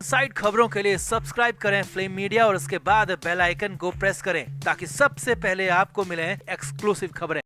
Side खबरों के लिए सब्सक्राइब करें फ्लेम मीडिया और उसके बाद बेल आइकन को प्रेस करें ताकि सबसे पहले आपको मिले एक्सक्लूसिव खबरें।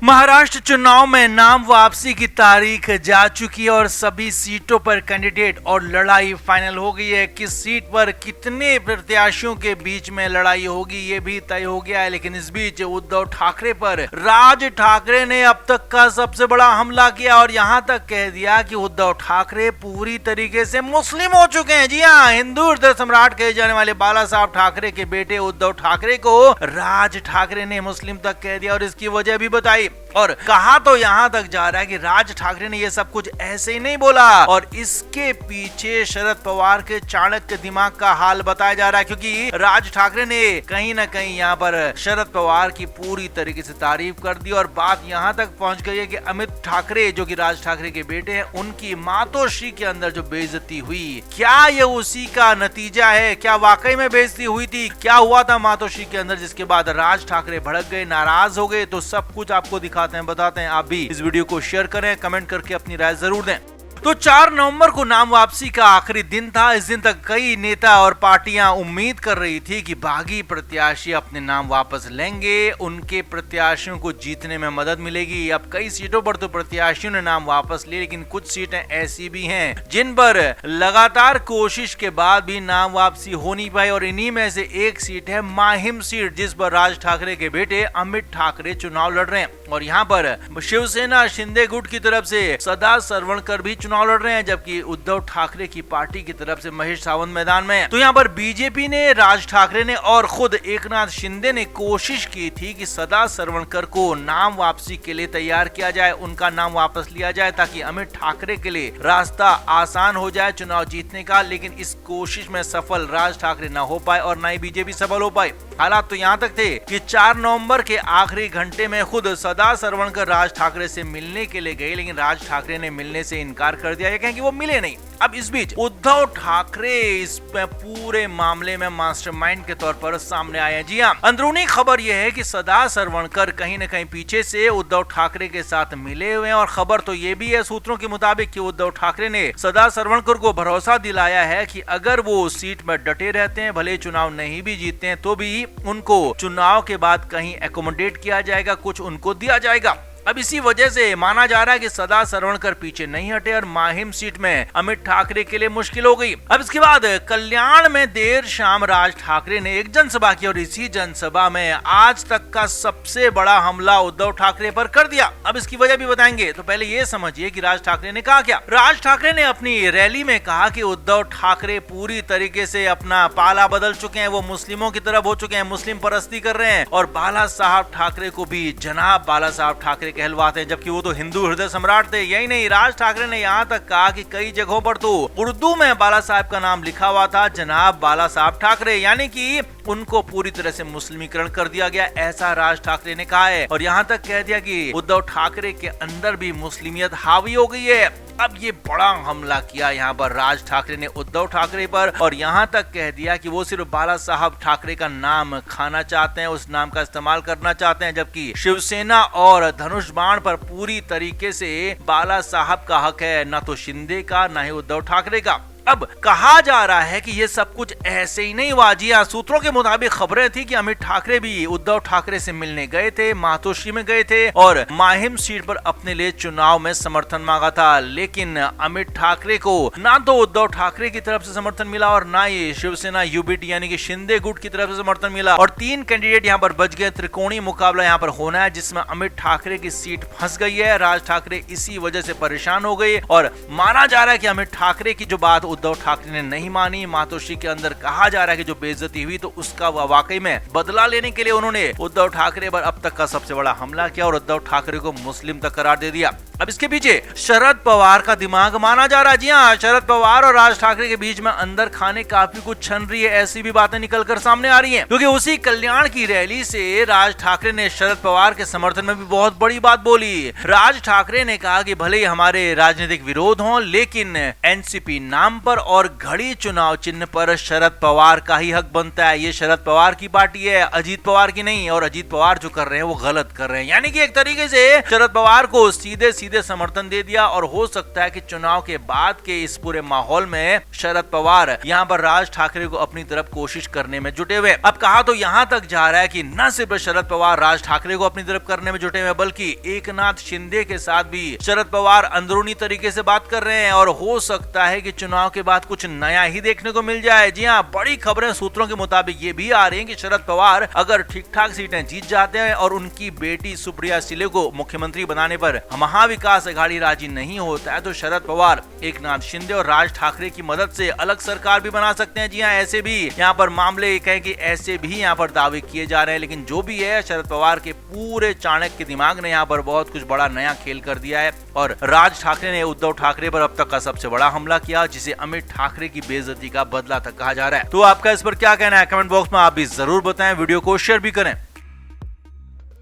महाराष्ट्र चुनाव में नाम वापसी की तारीख जा चुकी है और सभी सीटों पर कैंडिडेट और लड़ाई फाइनल हो गई है। किस सीट पर कितने प्रत्याशियों के बीच में लड़ाई होगी ये भी तय हो गया है। लेकिन इस बीच उद्धव ठाकरे पर राज ठाकरे ने अब तक का सबसे बड़ा हमला किया और यहां तक कह दिया कि उद्धव ठाकरे पूरी तरीके से मुस्लिम हो चुके हैं। जी हाँ, हिंदू हृदय सम्राट कहे जाने वाले बाला साहब ठाकरे के बेटे उद्धव ठाकरे को राज ठाकरे ने मुस्लिम तक कह दिया और इसकी वजह भी बताई। और कहा तो यहां तक जा रहा है कि राज ठाकरे ने ये सब कुछ ऐसे ही नहीं बोला और इसके पीछे शरद पवार के चाणक्य दिमाग का हाल बताया जा रहा है, क्योंकि राज ठाकरे ने कहीं ना कहीं यहाँ पर शरद पवार की पूरी तरीके से तारीफ कर दी और बात यहां तक पहुंच गई है कि अमित ठाकरे जो कि राज ठाकरे के बेटे हैं, उनकी मातोश्री के अंदर जो बेइज्जती हुई, क्या ये उसी का नतीजा है? क्या वाकई में बेइज्जती हुई थी? क्या हुआ था मातोश्री के अंदर जिसके बाद राज ठाकरे भड़क गए, नाराज हो गए? तो सब कुछ आपको बताते हैं। आप भी इस वीडियो को शेयर करें, कमेंट करके अपनी राय जरूर दें। तो 4 नवंबर को नाम वापसी का आखिरी दिन था। इस दिन तक कई नेता और पार्टियां उम्मीद कर रही थी कि बागी प्रत्याशी अपने नाम वापस लेंगे, उनके प्रत्याशियों को जीतने में मदद मिलेगी। अब कई सीटों पर तो प्रत्याशियों ने नाम वापस लिए, लेकिन कुछ सीटें ऐसी भी हैं जिन पर लगातार कोशिश के बाद भी नाम वापसी हो नहीं पाई और इन्हीं में से एक सीट है माहिम सीट, जिस पर राज ठाकरे के बेटे अमित ठाकरे चुनाव लड़ रहे हैं। और यहाँ पर शिवसेना शिंदे गुट की तरफ से सदा सरवणकर भी चुनाव लड़ रहे हैं, जबकि उद्धव ठाकरे की पार्टी की तरफ से महेश सावंत मैदान में। तो यहाँ पर बीजेपी ने, राज ठाकरे ने और खुद एकनाथ शिंदे ने कोशिश की थी कि सदा सरवणकर को नाम वापसी के लिए तैयार किया जाए, उनका नाम वापस लिया जाए ताकि अमित ठाकरे के लिए रास्ता आसान हो जाए चुनाव जीतने का। लेकिन इस कोशिश में सफल राज ठाकरे न हो पाए और न ही बीजेपी सफल हो पाए। हालात तो यहाँ तक थे कि 4 नवंबर के आखिरी घंटे में खुद सदा सरवणकर राज ठाकरे से मिलने के लिए गए, लेकिन राज ठाकरे ने मिलने से इनकार कर दिया, ये कहें कि वो मिले नहीं। अब इस बीच उद्धव ठाकरे इस पूरे मामले में मास्टरमाइंड के तौर पर सामने आए हैं। जी हाँ, अंदरूनी खबर यह है कि सदा सरवणकर कहीं न कहीं पीछे से उद्धव ठाकरे के साथ मिले हुए हैं और खबर तो ये भी है सूत्रों के मुताबिक कि उद्धव ठाकरे ने सदा सरवणकर को भरोसा दिलाया है कि अगर वो सीट में डटे रहते हैं, भले चुनाव नहीं भी जीतते हैं, तो भी उनको चुनाव के बाद कहीं एकोमोडेट किया जाएगा, कुछ उनको दिया जाएगा। अब इसी वजह से माना जा रहा है कि सदा सरवणकर पीछे नहीं हटे और माहिम सीट में अमित ठाकरे के लिए मुश्किल हो गई। अब इसके बाद कल्याण में देर शाम राज ठाकरे ने एक जनसभा की और इसी जनसभा में आज तक का सबसे बड़ा हमला उद्धव ठाकरे पर कर दिया। अब इसकी वजह भी बताएंगे, तो पहले ये समझिए कि राज ठाकरे ने कहा क्या। राज ठाकरे ने अपनी रैली में कहा कि उद्धव ठाकरे पूरी तरीके से अपना पाला बदल चुके हैं, वो मुस्लिमों की तरफ हो चुके हैं, मुस्लिम परस्ती कर रहे हैं और बाला साहब ठाकरे को भी जनाब बाला साहब ठाकरे कहलवाते हैं, जबकि वो तो हिंदू हृदय सम्राट थे। यही नहीं, राज ठाकरे ने यहाँ तक कहा कि कई जगहों पर तो उर्दू में बाला साहब का नाम लिखा हुआ था, जनाब बाला साहब ठाकरे, यानी कि उनको पूरी तरह से मुस्लिमीकरण कर दिया गया, ऐसा राज ठाकरे ने कहा है। और यहाँ तक कह दिया कि उद्धव ठाकरे के अंदर भी मुस्लिमियत हावी हो गई है। अब ये बड़ा हमला किया यहाँ पर राज ठाकरे ने उद्धव ठाकरे पर और यहाँ तक कह दिया कि वो सिर्फ बाला साहब ठाकरे का नाम खाना चाहते हैं, उस नाम का इस्तेमाल करना चाहते हैं, जबकि शिवसेना और धनुष बाण पर पूरी तरीके से बाला साहब का हक है, ना तो शिंदे का ना ही उद्धव ठाकरे का। अब कहा जा रहा है कि ये सब कुछ ऐसे ही नहीं हुआ। जी हाँ, सूत्रों के मुताबिक खबरें थी कि अमित ठाकरे भी उद्धव ठाकरे से मिलने गए थे, मातोश्री में गए थे और माहिम सीट पर अपने लिए चुनाव में समर्थन मांगा था। लेकिन अमित ठाकरे को ना तो उद्धव ठाकरे की तरफ से समर्थन मिला और ना ही शिवसेना यूबीटी यानी कि शिंदे गुट की तरफ से समर्थन मिला और 3 कैंडिडेट यहाँ पर बच गए। त्रिकोणीय मुकाबला यहाँ पर होना है जिसमें अमित ठाकरे की सीट फंस गई है। राज ठाकरे इसी वजह से परेशान हो गए और माना जा रहा है कि अमित ठाकरे की जो बात उद्धव ठाकरे ने नहीं मानी, मातोश्री के अंदर कहा जा रहा है कि जो बेइज्जती हुई तो उसका वाकई में बदला लेने के लिए उन्होंने उद्धव ठाकरे पर अब तक का सबसे बड़ा हमला किया और उद्धव ठाकरे को मुस्लिम तक करार दे दिया। अब इसके पीछे शरद पवार का दिमाग माना जा रहा है। जी हाँ, शरद पवार और राज ठाकरे के बीच में अंदर खाने काफी कुछ छन रही है, ऐसी भी बातें निकलकर सामने आ रही हैं। क्योंकि उसी कल्याण की रैली से राज ठाकरे ने शरद पवार के समर्थन में भी बहुत बड़ी बात बोली। राज ठाकरे ने कहा कि भले ही हमारे राजनीतिक विरोध हों, लेकिन एनसीपी नाम पर और घड़ी चुनाव चिन्ह पर शरद पवार का ही हक बनता है। ये शरद पवार की पार्टी है, अजीत पवार की नहीं, और अजीत पवार जो कर रहे हैं वो गलत कर रहे हैं। यानी कि एक तरीके से शरद पवार को सीधे सीधे समर्थन दे दिया। और हो सकता है कि चुनाव के बाद के इस पूरे माहौल में शरद पवार यहाँ पर राज ठाकरे को अपनी तरफ कोशिश करने में जुटे हुए। अब कहा तो यहाँ तक जा रहा है कि न सिर्फ शरद पवार राज ठाकरे को अपनी तरफ करने में जुटे हुए, बल्कि एकनाथ शिंदे के साथ भी शरद पवार अंदरूनी तरीके से बात कर रहे हैं। और हो सकता है कि चुनाव के बाद कुछ नया ही देखने को मिल जाए। जी हाँ, बड़ी खबरें सूत्रों के मुताबिक ये भी आ रही हैं कि शरद पवार अगर ठीक ठाक सीटें जीत जाते हैं और उनकी बेटी सुप्रिया सुले को मुख्यमंत्री बनाने पर महाविकास अघाड़ी राजी नहीं होता है, तो शरद पवार एकनाथ शिंदे और राज ठाकरे की मदद से अलग सरकार भी बना सकते हैं। जी हाँ, ऐसे भी यहाँ पर मामले कहें कि ऐसे भी यहाँ पर दावे किए जा रहे हैं। लेकिन जो भी है, शरद पवार के पूरे चाणक्य दिमाग ने यहाँ पर बहुत कुछ बड़ा नया खेल कर दिया है। और राज ठाकरे ने उद्धव ठाकरे पर अब तक का सबसे बड़ा हमला किया, जिसे अमित ठाकरे की बेइज्जती का बदला तक कहा जा रहा है। तो आपका इस पर क्या कहना है, कमेंट बॉक्स में आप भी जरूर बताएं, वीडियो को शेयर भी करें।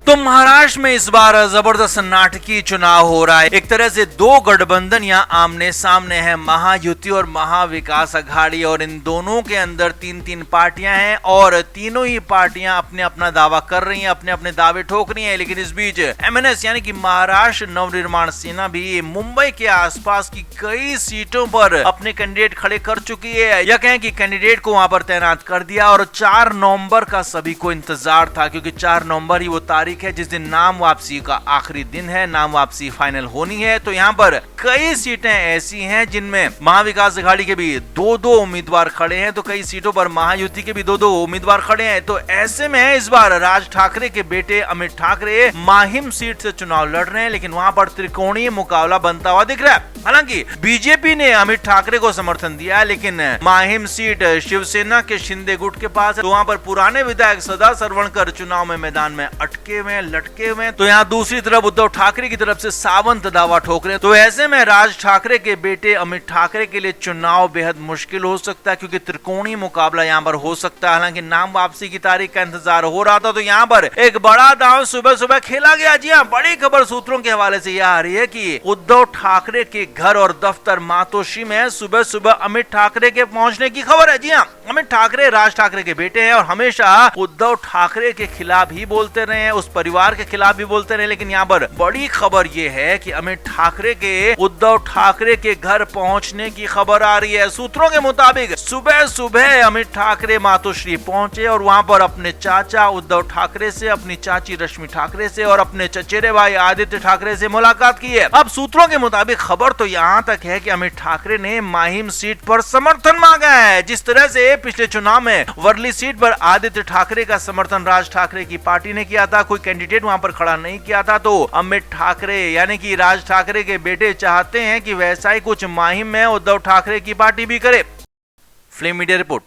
तो महाराष्ट्र में इस बार जबरदस्त नाटकीय चुनाव हो रहा है। एक तरह से दो गठबंधन यहाँ आमने सामने हैं, महायुति और महाविकास अघाड़ी, और इन दोनों के अंदर तीन तीन पार्टियां हैं और तीनों ही पार्टियां अपने अपना दावा कर रही हैं, अपने अपने दावे ठोक रही हैं। लेकिन इस बीच एमएनएस यानी कि महाराष्ट्र नवनिर्माण सेना भी मुंबई के आसपास की कई सीटों पर अपने कैंडिडेट खड़े कर चुकी है, या कहें कि कैंडिडेट को वहां पर तैनात कर दिया। और 4 नवंबर का सभी को इंतजार था, क्योंकि 4 नवंबर ही वो तारीख है जिस दिन नाम वापसी का आखिरी दिन है, नाम वापसी फाइनल होनी है। तो यहाँ पर कई सीटें ऐसी हैं जिनमें महाविकास अघाड़ी के भी 2-2 उम्मीदवार खड़े हैं, तो कई सीटों पर महायुति के भी 2-2 उम्मीदवार खड़े हैं। तो ऐसे में इस बार राज ठाकरे के बेटे अमित ठाकरे माहिम सीट से चुनाव लड़ रहे हैं, लेकिन वहां पर त्रिकोणीय मुकाबला बनता हुआ दिख रहा है। हालांकि बीजेपी ने अमित ठाकरे को समर्थन दिया है, लेकिन माहिम सीट शिवसेना के शिंदे गुट के पास है। तो वहां पर पुराने विधायक सदा सरवणकर चुनाव में मैदान में अटके हुए, लटके हुए। तो यहाँ दूसरी तरफ उद्धव ठाकरे की तरफ से सावंत दावा ठोक रहे हैं। तो ऐसे में राज ठाकरे के बेटे अमित ठाकरे के लिए चुनाव बेहद मुश्किल हो सकता है, क्योंकि त्रिकोणीय मुकाबला यहाँ पर हो सकता है। हालांकि नाम वापसी की तारीख का इंतजार हो रहा था, तो यहाँ पर एक बड़ा दांव सुबह सुबह खेला गया। जी हाँ, बड़ी खबर सूत्रों के हवाले से यह आ रही है कि उद्धव ठाकरे के घर और दफ्तर मातोश्री में सुबह सुबह अमित ठाकरे के पहुंचने की खबर है। जी हाँ, अमित ठाकरे राज ठाकरे के बेटे हैं और हमेशा उद्धव ठाकरे के खिलाफ ही बोलते रहे हैं, उस परिवार के खिलाफ भी बोलते रहे। लेकिन यहाँ पर बड़ी खबर ये है कि अमित ठाकरे के उद्धव ठाकरे के घर पहुंचने की खबर आ रही है। सूत्रों के मुताबिक सुबह सुबह अमित ठाकरे मातोश्री पहुंचे और वहां पर अपने चाचा उद्धव ठाकरे से, अपनी चाची रश्मि ठाकरे से और अपने चचेरे भाई आदित्य ठाकरे से मुलाकात की है। अब सूत्रों के मुताबिक खबर तो यहाँ तक है कि अमित ठाकरे ने माहिम सीट पर समर्थन मांगा है। जिस तरह से पिछले चुनाव में वर्ली सीट पर आदित्य ठाकरे का समर्थन राज ठाकरे की पार्टी ने किया था, कोई कैंडिडेट वहां पर खड़ा नहीं किया था, तो अमित ठाकरे यानी कि राज ठाकरे के बेटे चाहते हैं कि वैसा ही कुछ माहिम में उद्धव ठाकरे की पार्टी भी करे। Flame media report.